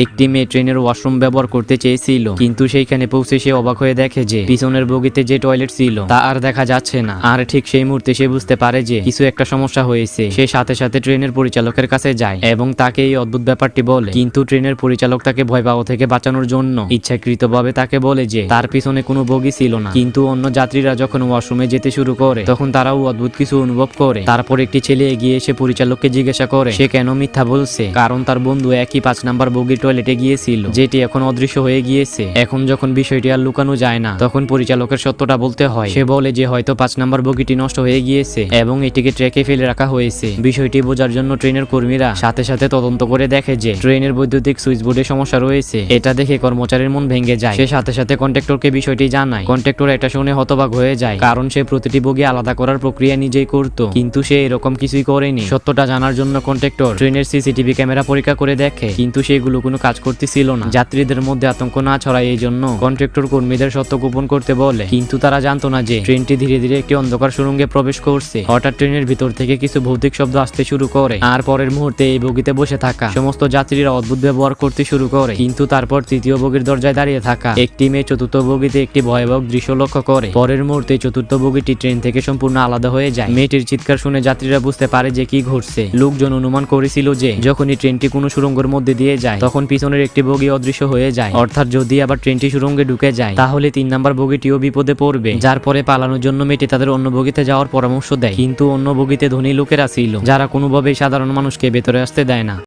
একটি মেয়ে ট্রেনের ওয়াশরুম ব্যবহার করতে চেয়েছিল, কিন্তু সেইখানে পৌঁছে সে অবাক হয়ে দেখে যে পিছনের বগিতে যে টয়লেট ছিল তা আর দেখা যাচ্ছে না। আর ঠিক সেই মুহূর্তে সে বুঝতে পারে যে কিছু একটা সমস্যা হয়েছে। সে সাথে সাথে ট্রেনের পরিচালকের কাছে যায় এবং তাকে এই অদ্ভুত ব্যাপারটি বলে, কিন্তু ট্রেনের পরিচালক তাকে ভয় পাওয়া থেকে বাঁচানোর জন্য ইচ্ছাকৃতভাবে তাকে বলে যে তার পিছনে কোনো বগি ছিল না। কিন্তু অন্য যাত্রীরা যখন ওয়াশরুমে যেতে শুরু করে তখন তারাও অদ্ভুত কিছু অনুভব করে। তারপর একটি ছেলে এগিয়ে এসে পরিচালককে জিজ্ঞাসা করে সে কেন মিথ্যা বলছে, কারণ তার বন্ধু একই 5 নাম্বার বগির টয়লেটে গিয়েছিল, যেটি এখন অদৃশ্য হয়ে গিয়েছে। এখন যখন বিষয়টি আর লুকানো যায় না তখন পরিচালকের সত্যটা বলতে হয়। সে বলে যে হয়তো 5 নাম্বার বগিটি নষ্ট হয়ে গিয়েছে এবং এটিকে ট্র্যাকে ফেলে রাখা হয়েছে। বিষয়টি বোঝার জন্য ট্রেনের কর্মীরা সাথে সাথে তদন্ত করে দেখে যে ট্রেনের বৈদ্যুতিক সুইচ বোর্ডে সমস্যা রয়েছে। এটা দেখে কর্মচারীর মন ভেঙে যায়। সে সাথে সাথে কন্ট্রাক্টরকে বিষয়টি জানায়। কন্ট্রাক্টর এটা শুনে হতবাক হয়ে যায়, কারণ সে প্রতিটি বগি আলাদা করার প্রক্রিয়া নিজেই করত, কিন্তু সে এরকম কিছুই করেনি। সত্যটা জানার জন্য কন্ট্রাক্টর ট্রেনের সিসিটিভি ক্যামেরা পরীক্ষা করে দেখে, কিন্তু সেগুলো কোনো কাজ করতেছিল না। যাত্রীদের মধ্যে আতঙ্ক না ছড়ায় এই জন্য কন্ট্রাক্টর কর্মীদের সত্য গোপন করতে বলে, কিন্তু তারা জানতো না যে ট্রেনটি ধীরে ধীরে একটি অন্ধকার সুড়ঙ্গে প্রবেশ করছে। হঠাৎ ট্রেনের ভিতর থেকে কিছু ভৌতিক শব্দ আসতে শুরু করে, আর পরের মুহূর্তে এই বগিতে বসে থাকা সমস্ত যাত্রীরা অদ্ভুত ব্যবহার করতে শুরু করে। কিন্তু তারপর তৃতীয় বগির দরজায় দাঁড়িয়ে থাকা একটি মেয়ে চতুর্থ বগিতে একটি ভয়াবহ দৃশ্য লক্ষ্য করে। পরের মুহূর্তে চতুর্থ বগিটি ট্রেন থেকে সম্পূর্ণ আলাদা হয়ে যায়। মেয়েটির চিৎকার শুনে যাত্রীরা বুঝতে পারে যে কি ঘটছে। লোকজন অনুমান করেছিল যে যখনই ট্রেনটি কোনো সুড়ঙ্গের মধ্যে দিয়ে যায় তখন পিছনের একটি বগি অদৃশ্য হয়ে যায়, অর্থাৎ যদি আবার ট্রেনটি সুড়ঙ্গে ঢুকে যায় তাহলে 3 নাম্বার বগিটিও বিপদে পড়বে। যার পরে পালানোর জন্য মেয়েটি তাদের অন্য বগিতে যাওয়ার পরামর্শ দেয়, কিন্তু অন্য বগিতে ধনী লোকেরা ছিল যারা কোনোভাবেই সাধারণ মানুষকে ভেতরে আসতে দেয় না।